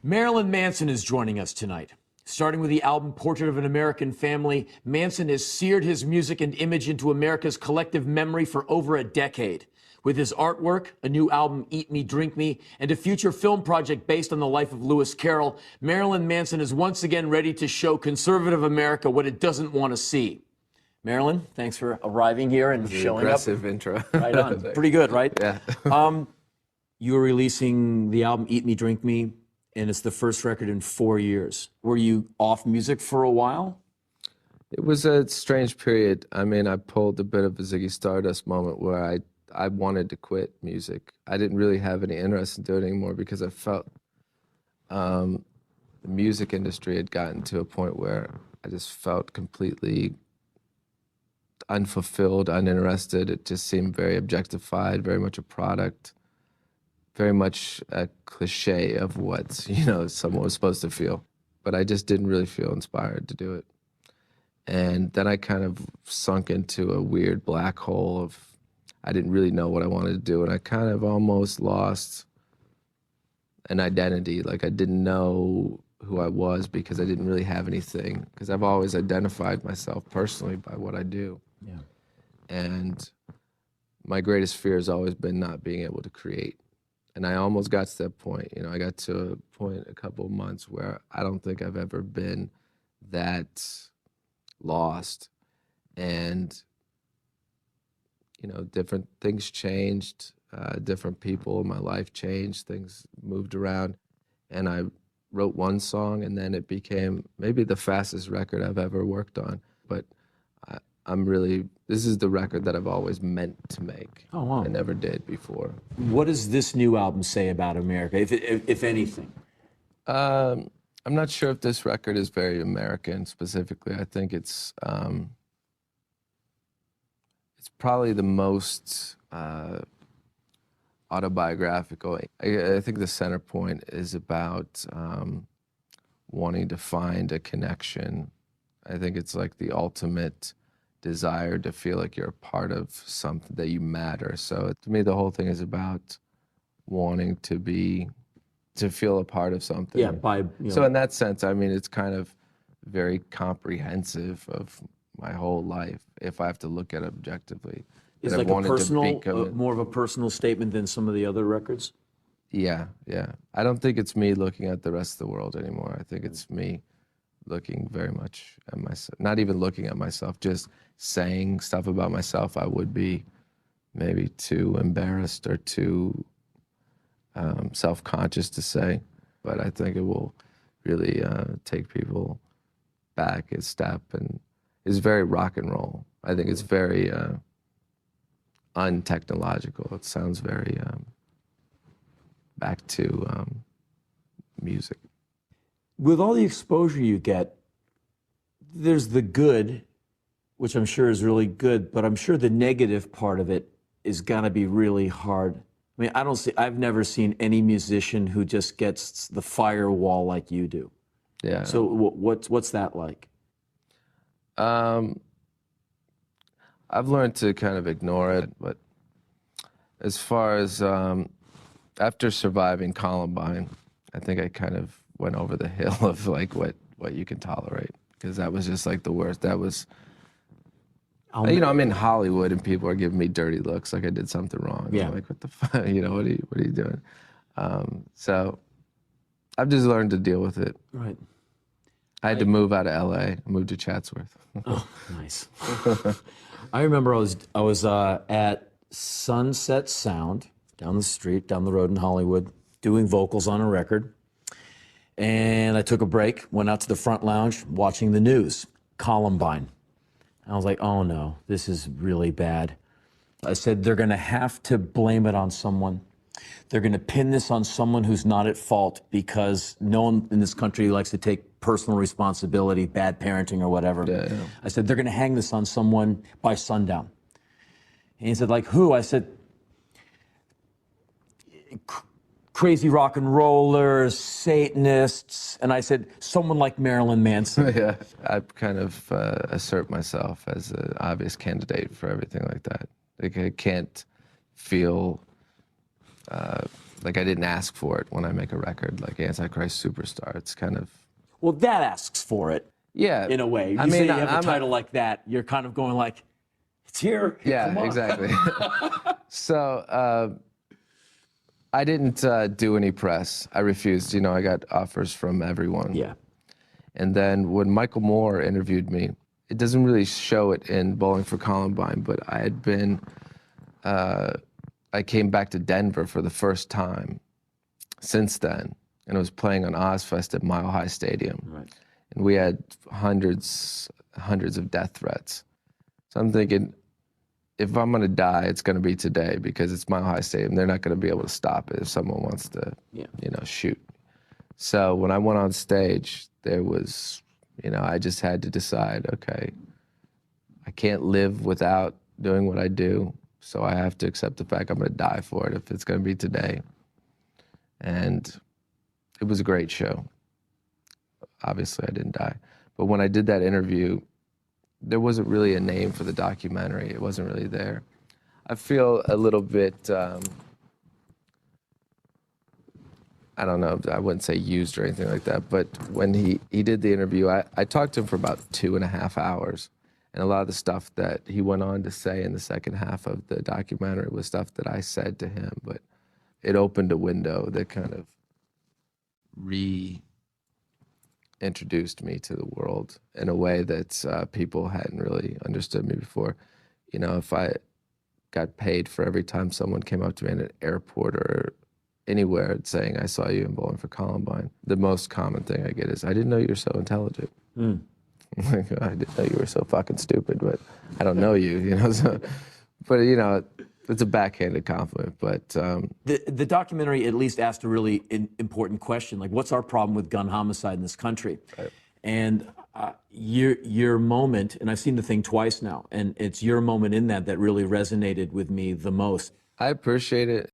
Marilyn Manson is joining us tonight. Starting with the album Portrait of an American Family, Manson has seared his music and image into America's collective memory for over a decade. With his artwork, a new album, Eat Me, Drink Me, and a future film project based on the life of Lewis Carroll, Marilyn Manson is once again ready to show conservative America what it doesn't want to see. Marilyn, thanks for arriving here and showing aggressive up. intro. Right on. Pretty good, right? Yeah. You were releasing the album Eat Me, Drink Me, and it's the first record in 4 years. Were you off music for a while? It was a strange period. I mean, I pulled a bit of a Ziggy Stardust moment where I wanted to quit music. I didn't really have any interest in doing it anymore because I felt the music industry had gotten to a point where I just felt completely unfulfilled, uninterested. It just seemed very objectified, very much a product, very much a cliche of what, someone was supposed to feel. But I just didn't really feel inspired to do it. And then I kind of sunk into a weird black hole of, I didn't really know what I wanted to do. And I kind of almost lost an identity. Like I didn't know who I was because I didn't really have anything. Because I've always identified myself personally by what I do. Yeah. And my greatest fear has always been not being able to create. And I almost got to that point. I got to a point a couple of months where I don't think I've ever been that lost. And, different things changed, different people in my life changed, things moved around. And I wrote one song and then it became maybe the fastest record I've ever worked on. But this is the record that I've always meant to make. Oh, wow. I never did before. What does this new album say about America, if anything? I'm not sure if this record is very American specifically. I think it's probably the most autobiographical. I think the center point is about wanting to find a connection. I think it's like the ultimate desire to feel like you're a part of something, that you matter. So to me, the whole thing is about wanting to feel a part of something. Yeah, So in that sense, I mean, it's kind of very comprehensive of my whole life, if I have to look at it objectively. It's like more of a personal statement than some of the other records? Yeah. I don't think it's me looking at the rest of the world anymore. I think it's me looking very much at myself, not even looking at myself, just saying stuff about myself I would be maybe too embarrassed or too self-conscious to say. But I think it will really take people back a step, and is very rock and roll. I think it's very untechnological. It sounds very back to music. With all the exposure you get, there's the good, which I'm sure is really good, but I'm sure the negative part of it is gonna be really hard. I mean, I've never seen any musician who just gets the firewall like you do. Yeah. So what's that like? I've learned to kind of ignore it, but as far as after surviving Columbine, I think I kind of went over the hill of like what you can tolerate, because that was just like the worst. That was, I'm in Hollywood and people are giving me dirty looks like I did something wrong. Yeah. I'm like, what the fuck? What are you doing? So I've just learned to deal with it. Right. I had to move out of LA. I moved to Chatsworth. Oh, nice. I remember I was at Sunset Sound down the street, down the road in Hollywood, doing vocals on a record. And I took a break, went out to the front lounge, watching the news, Columbine. I was like, oh no, this is really bad. I said, they're gonna have to blame it on someone. They're gonna pin this on someone who's not at fault, because no one in this country likes to take personal responsibility, bad parenting or whatever. Yeah. I said, they're gonna hang this on someone by sundown. And he said, like who? I said, crazy rock and rollers, Satanists. And I said, someone like Marilyn Manson. Yeah, I kind of assert myself as an obvious candidate for everything like that. Like I can't feel Like I didn't ask for it when I make a record, like Antichrist Superstar. It's kind of, Well, that asks for it. yeah. In a way. I You mean, say you have a title like that, you're kind of going like, it's here. Yeah, Come on. exactly. So I didn't do any press. I refused. You know, I got offers from everyone. Yeah. And then when Michael Moore interviewed me, it doesn't really show it in Bowling for Columbine, but I had been, I came back to Denver for the first time since then, and I was playing on Ozfest at Mile High Stadium. Right. And we had hundreds of death threats. So I'm thinking, if I'm gonna die, it's gonna be today because it's Mile High Stadium. They're not gonna be able to stop it if someone wants to, you know, shoot. So when I went on stage, there was, you know, I just had to decide, okay, I can't live without doing what I do, so I have to accept the fact I'm gonna die for it if it's gonna be today. And it was a great show. Obviously, I didn't die. But when I did that interview, there wasn't really a name for the documentary. It wasn't really there. I feel a little bit, I don't know, I wouldn't say used or anything like that, but when he did the interview, I talked to him for about 2.5 hours. And a lot of the stuff that he went on to say in the second half of the documentary was stuff that I said to him, but it opened a window that kind of reintroduced me to the world in a way that people hadn't really understood me before. You know, if I got paid for every time someone came up to me in an airport or anywhere saying, I saw you in Bowling for Columbine, the most common thing I get is, I didn't know you were so intelligent. Like, I didn't know you were so fucking stupid, but I don't know you, you know? So, but, you know, it's a backhanded compliment, but... The documentary at least asked a really important question, like, what's our problem with gun homicide in this country? Right. And your moment, and I've seen the thing twice now, and it's your moment in that that really resonated with me the most. I appreciate it.